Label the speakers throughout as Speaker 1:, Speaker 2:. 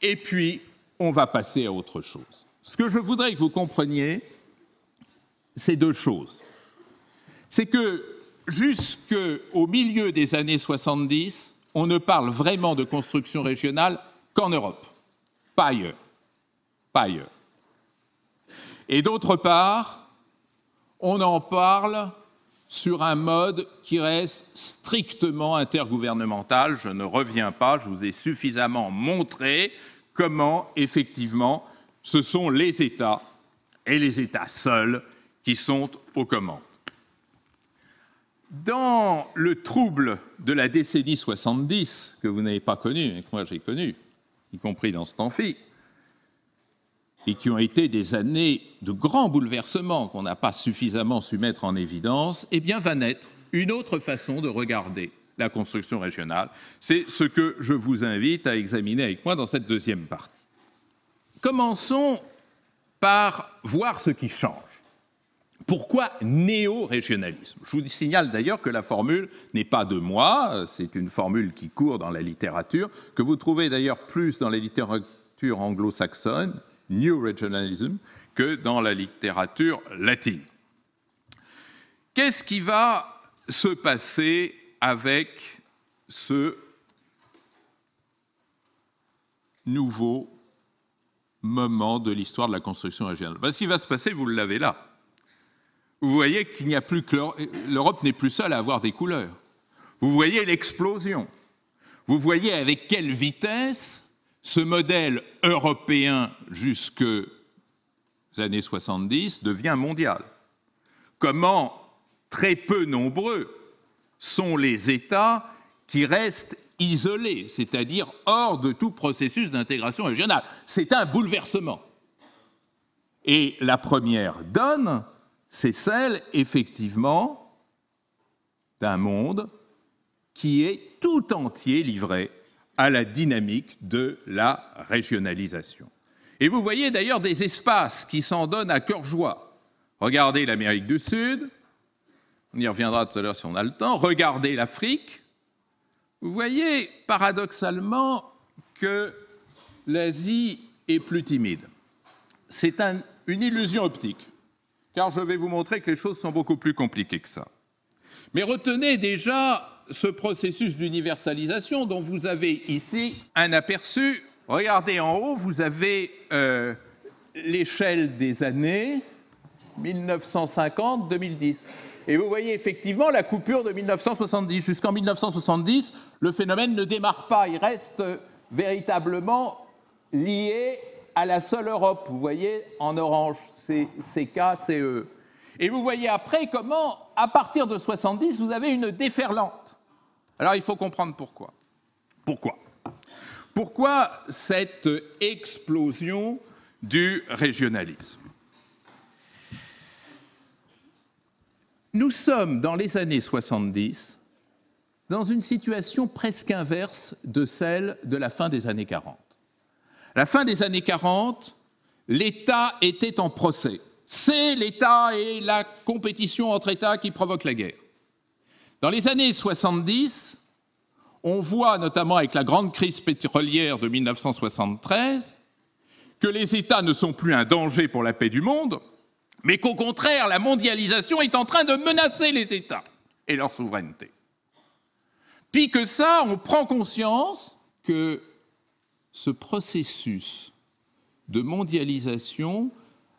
Speaker 1: et puis on va passer à autre chose. Ce que je voudrais que vous compreniez, c'est deux choses. C'est que jusqu'au milieu des années 70, on ne parle vraiment de construction régionale qu'en Europe, pas ailleurs. Pas ailleurs. Et d'autre part, on en parle sur un mode qui reste strictement intergouvernemental. Je ne reviens pas, je vous ai suffisamment montré comment, effectivement, ce sont les États, et les États seuls, qui sont aux commandes. Dans le trouble de la décennie 70, que vous n'avez pas connu, mais que moi j'ai connu, y compris dans cet amphi, et qui ont été des années de grands bouleversements qu'on n'a pas suffisamment su mettre en évidence, eh bien va naître une autre façon de regarder la construction régionale. C'est ce que je vous invite à examiner avec moi dans cette deuxième partie. Commençons par voir ce qui change. Pourquoi néo-régionalisme ? Je vous signale d'ailleurs que la formule n'est pas de moi, c'est une formule qui court dans la littérature, que vous trouvez d'ailleurs plus dans la littérature anglo-saxonne, New Regionalism, que dans la littérature latine. Qu'est-ce qui va se passer avec ce nouveau moment de l'histoire de la construction régionale ? Ce qui va se passer, vous l'avez là. Vous voyez qu'il n'y a plus que l'Europe n'est plus seule à avoir des couleurs. Vous voyez l'explosion. Vous voyez avec quelle vitesse ce modèle européen jusqu'aux années 70 devient mondial. Comment très peu nombreux sont les États qui restent isolés, c'est-à-dire hors de tout processus d'intégration régionale. C'est un bouleversement. Et la première donne, c'est celle, effectivement, d'un monde qui est tout entier livré à la dynamique de la régionalisation. Et vous voyez d'ailleurs des espaces qui s'en donnent à cœur joie. Regardez l'Amérique du Sud, on y reviendra tout à l'heure si on a le temps, regardez l'Afrique. Vous voyez paradoxalement que l'Asie est plus timide. C'est une illusion optique, car je vais vous montrer que les choses sont beaucoup plus compliquées que ça. Mais retenez déjà ce processus d'universalisation dont vous avez ici un aperçu. Regardez en haut, vous avez l'échelle des années 1950-2010. Et vous voyez effectivement la coupure de 1970. Jusqu'en 1970, le phénomène ne démarre pas, il reste véritablement lié à la seule Europe. Vous voyez en orange, CK, CE. Et vous voyez après comment, à partir de 70, vous avez une déferlante. Alors il faut comprendre pourquoi. Pourquoi cette explosion du régionalisme ? Nous sommes, dans les années 70, dans une situation presque inverse de celle de la fin des années 40. À la fin des années 40, l'État était en procès. C'est l'État et la compétition entre États qui provoquent la guerre. Dans les années 70, on voit, notamment avec la grande crise pétrolière de 1973, que les États ne sont plus un danger pour la paix du monde, mais qu'au contraire, la mondialisation est en train de menacer les États et leur souveraineté. Puis que ça, on prend conscience que ce processus de mondialisation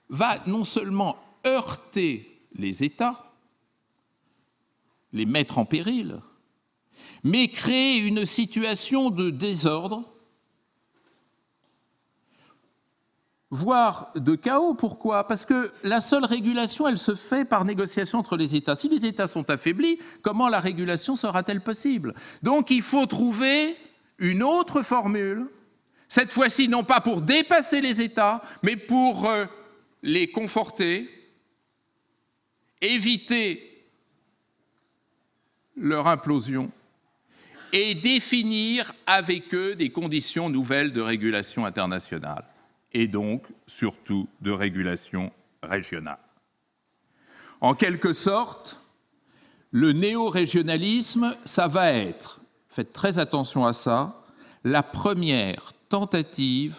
Speaker 1: va non seulement heurter les États, les mettre en péril, mais créer une situation de désordre, voire de chaos. Pourquoi ? Parce que la seule régulation, elle se fait par négociation entre les États. Si les États sont affaiblis, comment la régulation sera-t-elle possible ? Donc il faut trouver une autre formule, cette fois-ci non pas pour dépasser les États, mais pour les conforter, éviter leur implosion et définir avec eux des conditions nouvelles de régulation internationale et donc surtout de régulation régionale. En quelque sorte, le néo-régionalisme, ça va être, faites très attention à ça, la première tentative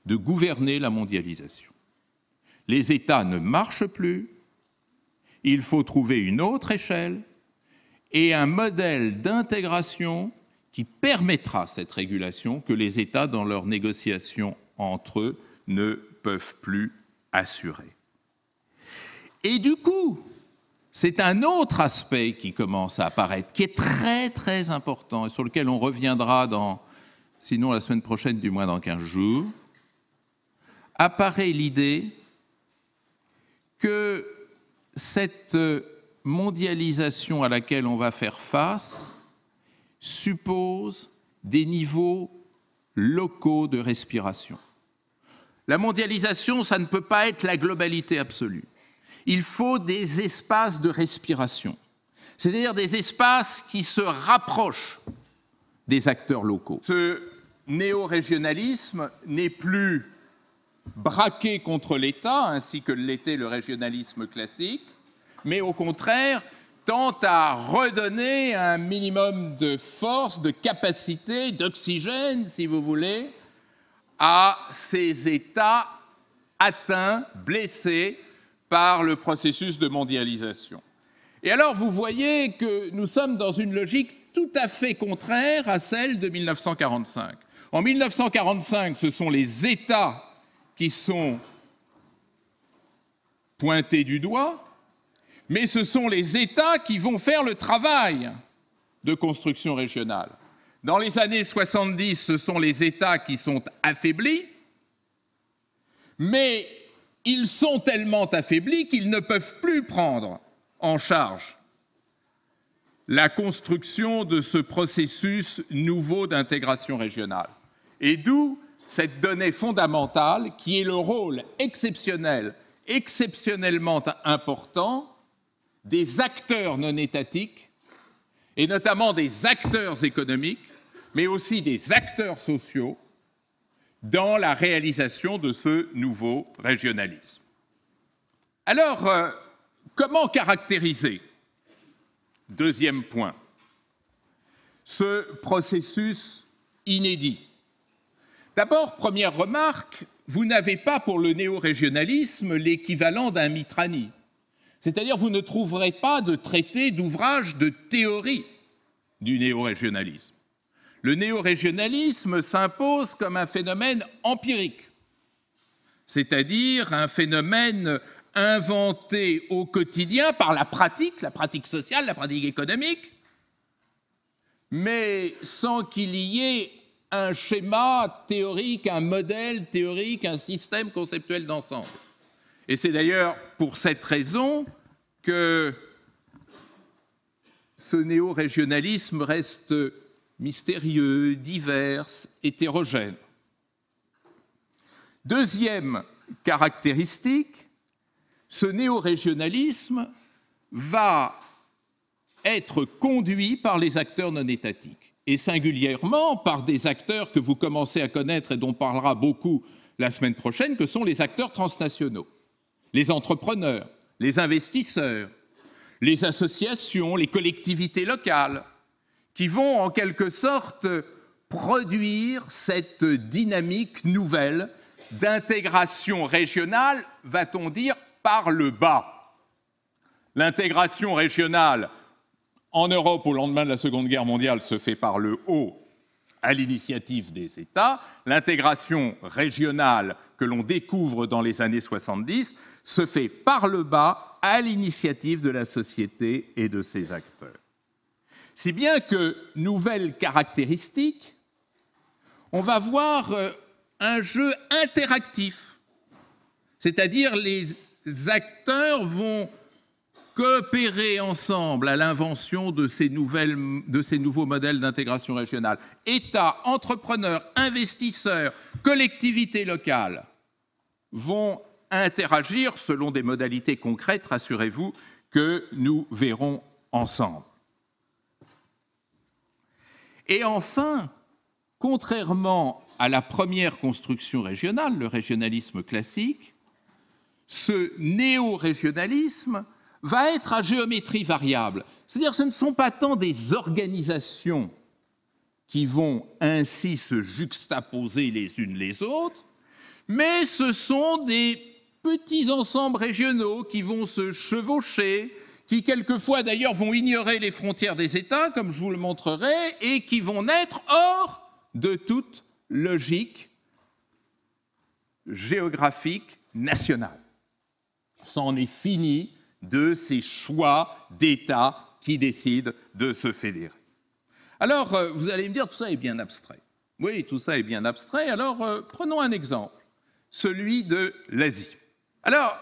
Speaker 1: de gouverner la mondialisation. Les États ne marchent plus, il faut trouver une autre échelle et un modèle d'intégration qui permettra cette régulation que les États, dans leurs négociations entre eux, ne peuvent plus assurer. Et du coup, c'est un autre aspect qui commence à apparaître, qui est très très important et sur lequel on reviendra sinon la semaine prochaine, du moins dans 15 jours. Apparaît l'idée que cette mondialisation à laquelle on va faire face suppose des niveaux locaux de respiration. La mondialisation, ça ne peut pas être la globalité absolue. Il faut des espaces de respiration, c'est-à-dire des espaces qui se rapprochent des acteurs locaux. Ce néo-régionalisme n'est plus braqué contre l'État, ainsi que l'était le régionalisme classique, mais au contraire tend à redonner un minimum de force, de capacité, d'oxygène, si vous voulez, à ces États atteints, blessés par le processus de mondialisation. Et alors, vous voyez que nous sommes dans une logique tout à fait contraire à celle de 1945. En 1945, ce sont les États qui sont pointés du doigt, mais ce sont les États qui vont faire le travail de construction régionale. Dans les années 70, ce sont les États qui sont affaiblis, mais ils sont tellement affaiblis qu'ils ne peuvent plus prendre en charge la construction de ce processus nouveau d'intégration régionale. Et d'où cette donnée fondamentale qui est le rôle exceptionnel, exceptionnellement important des acteurs non étatiques, et notamment des acteurs économiques, mais aussi des acteurs sociaux, dans la réalisation de ce nouveau régionalisme. Alors, comment caractériser, deuxième point, ce processus inédit? D'abord, première remarque, vous n'avez pas pour le néo-régionalisme l'équivalent d'un Mitrani. C'est-à-dire, vous ne trouverez pas de traité, d'ouvrage, de théorie du néo-régionalisme. Le néo-régionalisme s'impose comme un phénomène empirique, c'est-à-dire un phénomène inventé au quotidien par la pratique sociale, la pratique économique, mais sans qu'il y ait un schéma théorique, un modèle théorique, un système conceptuel d'ensemble. Et c'est d'ailleurs pour cette raison que ce néo-régionalisme reste mystérieux, divers, hétérogène. Deuxième caractéristique, ce néo-régionalisme va être conduit par les acteurs non étatiques, et singulièrement par des acteurs que vous commencez à connaître et dont on parlera beaucoup la semaine prochaine, que sont les acteurs transnationaux, les entrepreneurs, les investisseurs, les associations, les collectivités locales, qui vont en quelque sorte produire cette dynamique nouvelle d'intégration régionale, va-t-on dire, par le bas. L'intégration régionale en Europe au lendemain de la Seconde Guerre mondiale se fait par le haut, à l'initiative des États. L'intégration régionale que l'on découvre dans les années 70 se fait par le bas, à l'initiative de la société et de ses acteurs. Si bien que, nouvelle caractéristique, on va voir un jeu interactif, c'est-à-dire les acteurs vont coopérer ensemble à l'invention de ces nouveaux modèles d'intégration régionale. États, entrepreneurs, investisseurs, collectivités locales vont interagir selon des modalités concrètes, rassurez-vous, que nous verrons ensemble. Et enfin, contrairement à la première construction régionale, le régionalisme classique, ce néo-régionalisme va être à géométrie variable. C'est-à-dire que ce ne sont pas tant des organisations qui vont ainsi se juxtaposer les unes les autres, mais ce sont des petits ensembles régionaux qui vont se chevaucher, qui quelquefois d'ailleurs vont ignorer les frontières des États, comme je vous le montrerai, et qui vont naître hors de toute logique géographique nationale. C'en est fini de ces choix d'États qui décident de se fédérer. Alors, vous allez me dire, tout ça est bien abstrait. Oui, tout ça est bien abstrait. Alors, prenons un exemple, celui de l'Asie. Alors,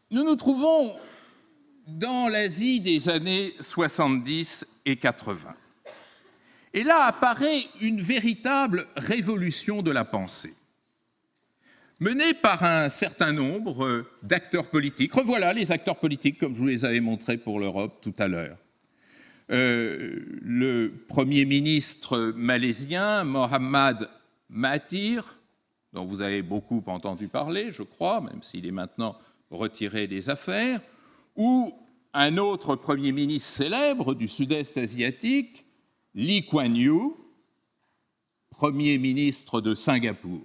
Speaker 1: nous nous trouvons dans l'Asie des années 70 et 80. Et là apparaît une véritable révolution de la pensée, menée par un certain nombre d'acteurs politiques. Revoilà les acteurs politiques, comme je vous les avais montrés pour l'Europe tout à l'heure. Le Premier ministre malaisien, Mohamed Mahathir, dont vous avez beaucoup entendu parler, je crois, même s'il est maintenant retiré des affaires, ou un autre Premier ministre célèbre du Sud-Est asiatique, Lee Kuan Yew, Premier ministre de Singapour.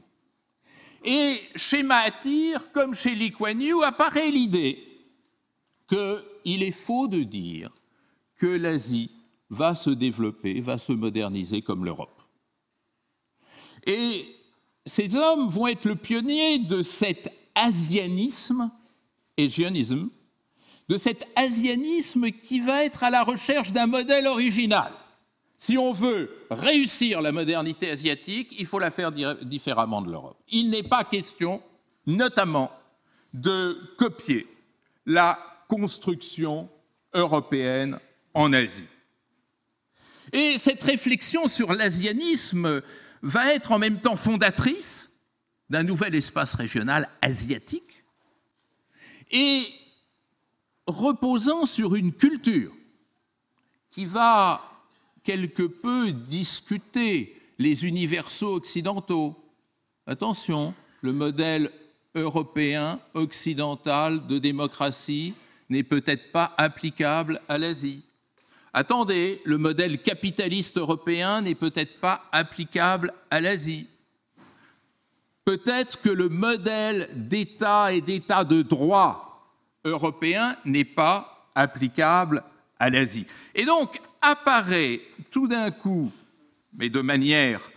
Speaker 1: Et chez Mahathir, comme chez Lee Kuan Yew, apparaît l'idée qu'il est faux de dire que l'Asie va se développer, va se moderniser comme l'Europe. Et ces hommes vont être le pionnier de cet asianisme, Asianism, de cet asianisme qui va être à la recherche d'un modèle original. Si on veut réussir la modernité asiatique, il faut la faire différemment de l'Europe. Il n'est pas question, notamment, de copier la construction européenne en Asie. Et cette réflexion sur l'asianisme va être en même temps fondatrice d'un nouvel espace régional asiatique et reposant sur une culture qui va quelque peu discuter les universaux occidentaux. Attention, le modèle européen occidental de démocratie n'est peut-être pas applicable à l'Asie. Attendez, le modèle capitaliste européen n'est peut-être pas applicable à l'Asie. Peut-être que le modèle d'État et d'État de droit européen n'est pas applicable à l'Asie. Et donc apparaît tout d'un coup, mais de manière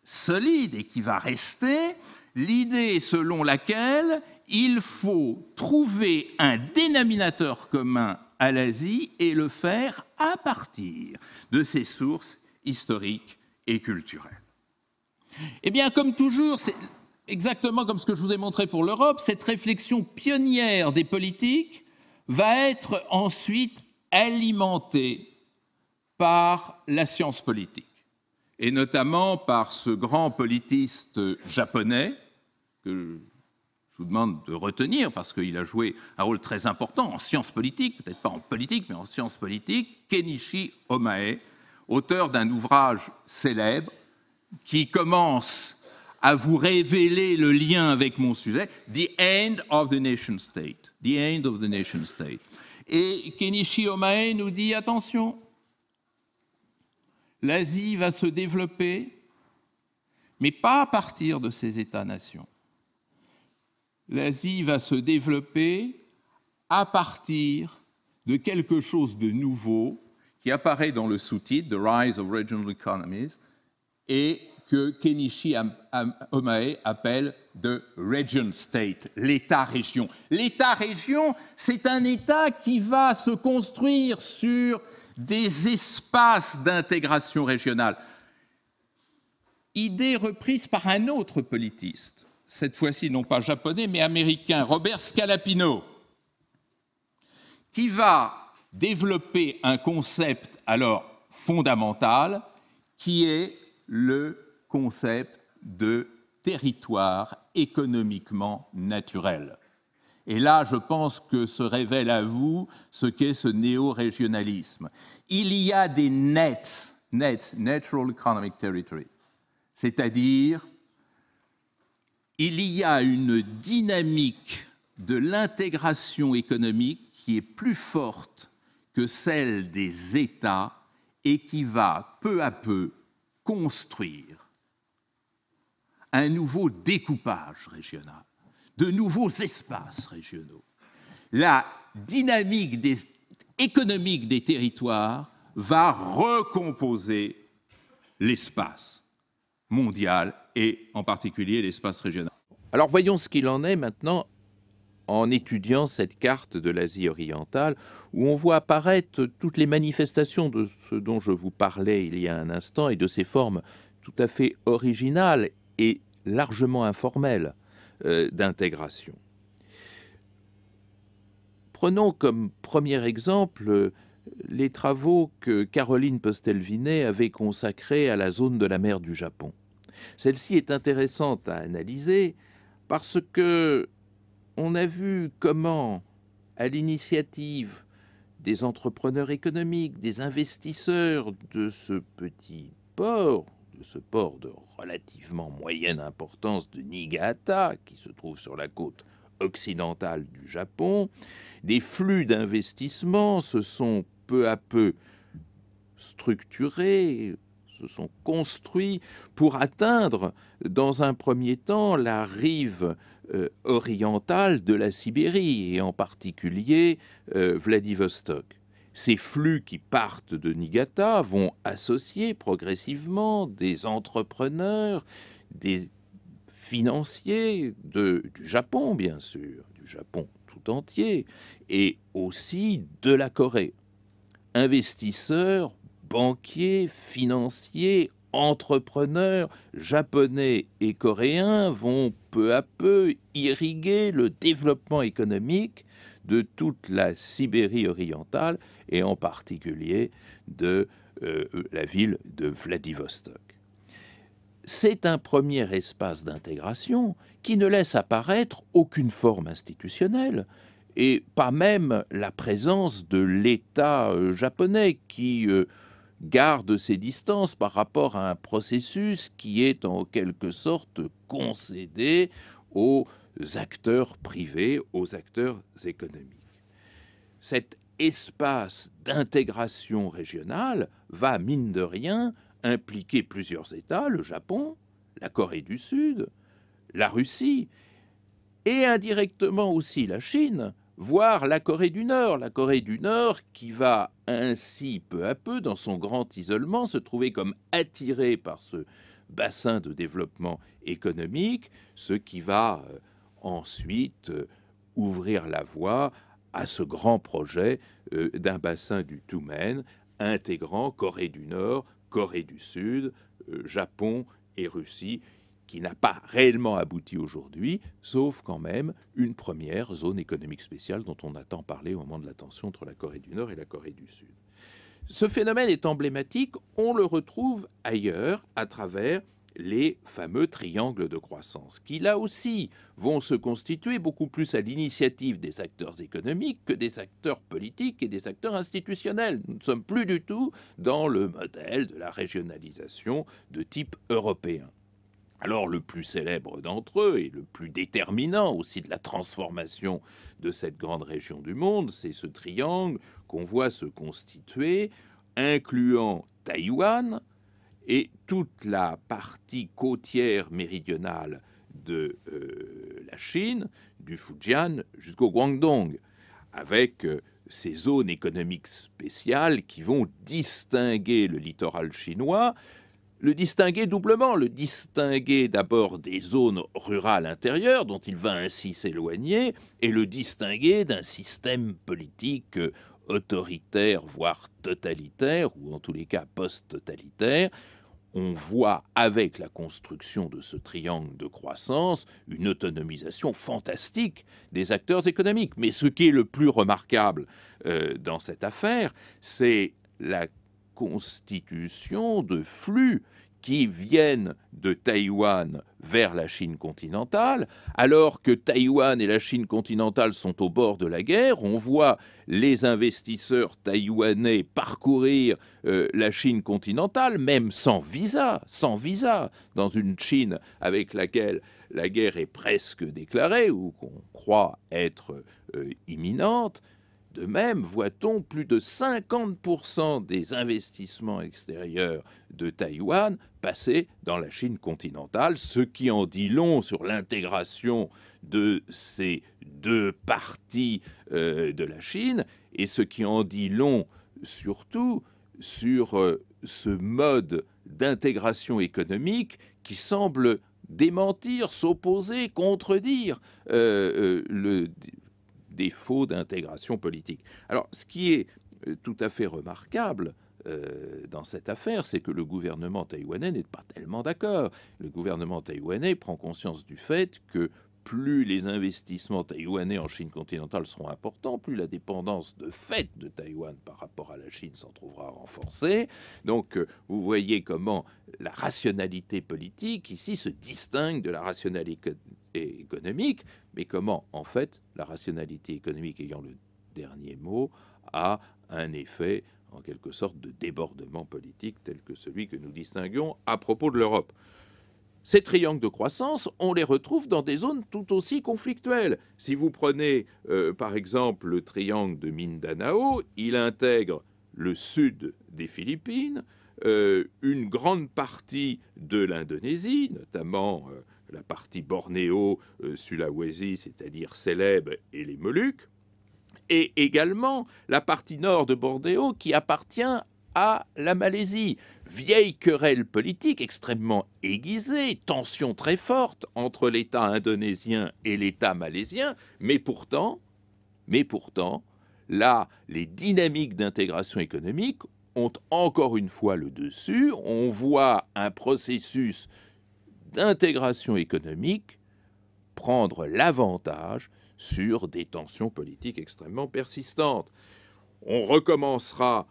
Speaker 1: solide et qui va rester, l'idée selon laquelle il faut trouver un dénominateur commun à l'Asie et le faire à partir de ses sources historiques et culturelles. Eh bien, comme toujours, c'est exactement comme ce que je vous ai montré pour l'Europe, cette réflexion pionnière des politiques va être ensuite alimentée par la science politique, et notamment par ce grand politiste japonais que je vous demande de retenir parce qu'il a joué un rôle très important en sciences politiques, peut-être pas en politique, mais en sciences politiques, Kenichi Ohmae, auteur d'un ouvrage célèbre qui commence à vous révéler le lien avec mon sujet, The End of the Nation State. The End of the Nation State. Et Kenichi Ohmae nous dit, attention, l'Asie va se développer, mais pas à partir de ses États-nations. L'Asie va se développer à partir de quelque chose de nouveau qui apparaît dans le sous-titre « The Rise of Regional Economies » et que Kenichi Ohmae appelle « The Region State », l'État-région. L'État-région, c'est un État qui va se construire sur des espaces d'intégration régionale. Idée reprise par un autre politiste, cette fois-ci non pas japonais, mais américain, Robert Scalapino, qui va développer un concept alors fondamental, qui est le concept de territoire économiquement naturel. Et là, je pense que se révèle à vous ce qu'est ce néo-régionalisme. Il y a des nets, Natural Economic Territory, c'est-à-dire il y a une dynamique de l'intégration économique qui est plus forte que celle des États et qui va peu à peu construire un nouveau découpage régional, de nouveaux espaces régionaux. La dynamique économique des territoires va recomposer l'espace mondial et en particulier l'espace régional.
Speaker 2: Alors voyons ce qu'il en est maintenant en étudiant cette carte de l'Asie orientale, où on voit apparaître toutes les manifestations de ce dont je vous parlais il y a un instant et de ces formes tout à fait originales et largement informelles d'intégration. Prenons comme premier exemple les travaux que Caroline Postel-Vinet avait consacrés à la zone de la mer du Japon. Celle-ci est intéressante à analyser parce que on a vu comment, à l'initiative des entrepreneurs économiques, des investisseurs de ce petit port, de ce port de relativement moyenne importance de Niigata, qui se trouve sur la côte occidentale du Japon, des flux d'investissement se sont peu à peu structurés, se sont construits pour atteindre, dans un premier temps, la rive orientale de la Sibérie, et en particulier Vladivostok. Ces flux qui partent de Niigata vont associer progressivement des entrepreneurs, des financiers du Japon, bien sûr, du Japon tout entier, et aussi de la Corée. Investisseurs, banquiers, financiers, entrepreneurs japonais et coréens vont peu à peu irriguer le développement économique de toute la Sibérie orientale et en particulier de la ville de Vladivostok. C'est un premier espace d'intégration qui ne laisse apparaître aucune forme institutionnelle et pas même la présence de l'État japonais qui garde ses distances par rapport à un processus qui est en quelque sorte concédé aux acteurs privés, aux acteurs économiques. Cet espace d'intégration régionale va, mine de rien, impliquer plusieurs États, le Japon, la Corée du Sud, la Russie, et indirectement aussi la Chine, voire la Corée du Nord. La Corée du Nord qui va ainsi, peu à peu, dans son grand isolement, se trouver comme attirée par ce bassin de développement économique, ce qui va ensuite ouvrir la voie à ce grand projet d'un bassin du Tumen, intégrant Corée du Nord, Corée du Sud, Japon et Russie, qui n'a pas réellement abouti aujourd'hui, sauf quand même une première zone économique spéciale dont on a tant parlé au moment de la tension entre la Corée du Nord et la Corée du Sud. Ce phénomène est emblématique, on le retrouve ailleurs à travers les fameux triangles de croissance, qui là aussi vont se constituer beaucoup plus à l'initiative des acteurs économiques que des acteurs politiques et des acteurs institutionnels. Nous ne sommes plus du tout dans le modèle de la régionalisation de type européen. Alors le plus célèbre d'entre eux et le plus déterminant aussi de la transformation de cette grande région du monde, c'est ce triangle qu'on voit se constituer, incluant Taïwan et toute la partie côtière méridionale de la Chine, du Fujian jusqu'au Guangdong, avec ces zones économiques spéciales qui vont distinguer le littoral chinois, le distinguer doublement, le distinguer d'abord des zones rurales intérieures dont il va ainsi s'éloigner, et le distinguer d'un système politique autoritaire, voire totalitaire, ou en tous les cas post-totalitaire. On voit avec la construction de ce triangle de croissance une autonomisation fantastique des acteurs économiques. Mais ce qui est le plus remarquable dans cette affaire, c'est la constitution de flux qui viennent de Taïwan vers la Chine continentale, alors que Taïwan et la Chine continentale sont au bord de la guerre. On voit les investisseurs taïwanais parcourir la Chine continentale, même sans visa, dans une Chine avec laquelle la guerre est presque déclarée ou qu'on croit être imminente. De même, voit-on plus de 50% des investissements extérieurs de Taïwan passer dans la Chine continentale, ce qui en dit long sur l'intégration de ces deux parties de la Chine, et ce qui en dit long surtout sur ce mode d'intégration économique qui semble démentir, s'opposer, contredire le défaut d'intégration politique. Alors, ce qui est tout à fait remarquable dans cette affaire, c'est que le gouvernement taïwanais n'est pas tellement d'accord. Le gouvernement taïwanais prend conscience du fait que plus les investissements taïwanais en Chine continentale seront importants, plus la dépendance de fait de Taïwan par rapport à la Chine s'en trouvera renforcée. Donc, vous voyez comment la rationalité politique ici se distingue de la rationalité économique, mais comment, en fait, la rationalité économique ayant le dernier mot, a un effet, en quelque sorte, de débordement politique tel que celui que nous distinguions à propos de l'Europe. Ces triangles de croissance, on les retrouve dans des zones tout aussi conflictuelles. Si vous prenez, par exemple, le triangle de Mindanao, il intègre le sud des Philippines, une grande partie de l'Indonésie, notamment la partie Bornéo, Sulawesi, c'est-à-dire Célèbes et les Moluques, et également la partie nord de Bornéo qui appartient à la Malaisie. Vieille querelle politique extrêmement aiguisée, tension très forte entre l'État indonésien et l'État malaisien, mais pourtant, là, les dynamiques d'intégration économique ont encore une fois le dessus. On voit un processus d'intégration économique prendre l'avantage sur des tensions politiques extrêmement persistantes. On recommencera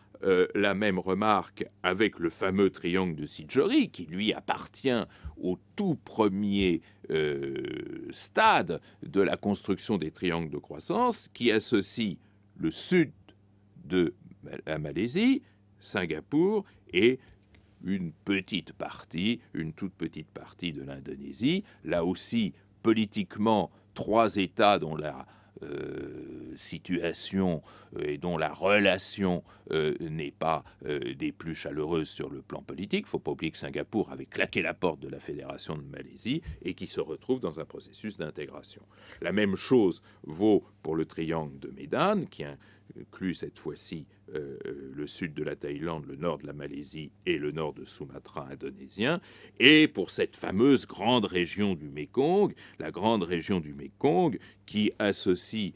Speaker 2: la même remarque avec le fameux triangle de Sijori, qui lui appartient au tout premier stade de la construction des triangles de croissance, qui associe le sud de la Malaisie, Singapour et une toute petite partie de l'Indonésie. Là aussi, politiquement, trois États dont la situation et dont la relation n'est pas des plus chaleureuses sur le plan politique. Il ne faut pas oublier que Singapour avait claqué la porte de la Fédération de Malaisie et qui se retrouve dans un processus d'intégration. La même chose vaut pour le triangle de Medan, qui inclut cette fois-ci le sud de la Thaïlande, le nord de la Malaisie et le nord de Sumatra indonésien, et pour cette fameuse grande région du Mékong, la grande région du Mékong qui associe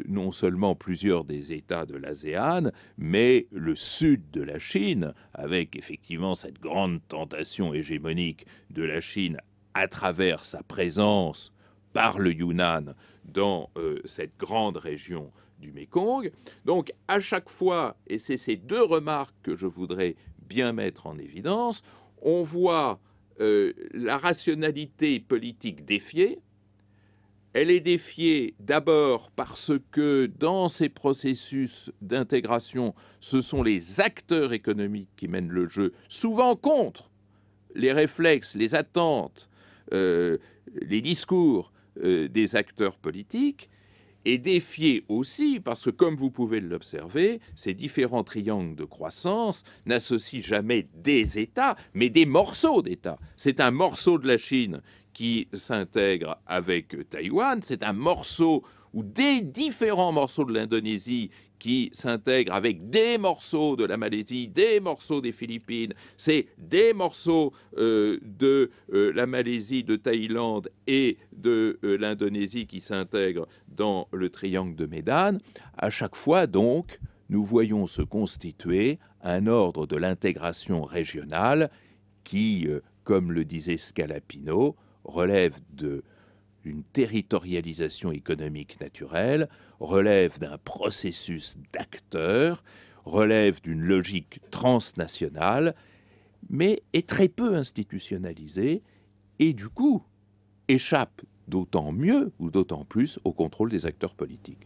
Speaker 2: non seulement plusieurs des États de l'ASEAN, mais le sud de la Chine, avec effectivement cette grande tentation hégémonique de la Chine à travers sa présence par le Yunnan dans cette grande région du Mékong. Donc, à chaque fois, et c'est ces deux remarques que je voudrais bien mettre en évidence, on voit la rationalité politique défiée. Elle est défiée d'abord parce que dans ces processus d'intégration, ce sont les acteurs économiques qui mènent le jeu, souvent contre les réflexes, les attentes, les discours des acteurs politiques, et défier aussi parce que, comme vous pouvez l'observer, ces différents triangles de croissance n'associent jamais des États, mais des morceaux d'États. C'est un morceau de la Chine qui s'intègre avec Taïwan, c'est un morceau ou des différents morceaux de l'Indonésie qui s'intègrent avec des morceaux de la Malaisie, des morceaux des Philippines, c'est des morceaux de la Malaisie, de Thaïlande et de l'Indonésie qui s'intègrent dans le triangle de Medan. À chaque fois, donc, nous voyons se constituer un ordre de l'intégration régionale qui, comme le disait Scalapino, relève d'une territorialisation économique naturelle, relève d'un processus d'acteurs, relève d'une logique transnationale, mais est très peu institutionnalisée et du coup échappe d'autant mieux ou d'autant plus au contrôle des acteurs politiques.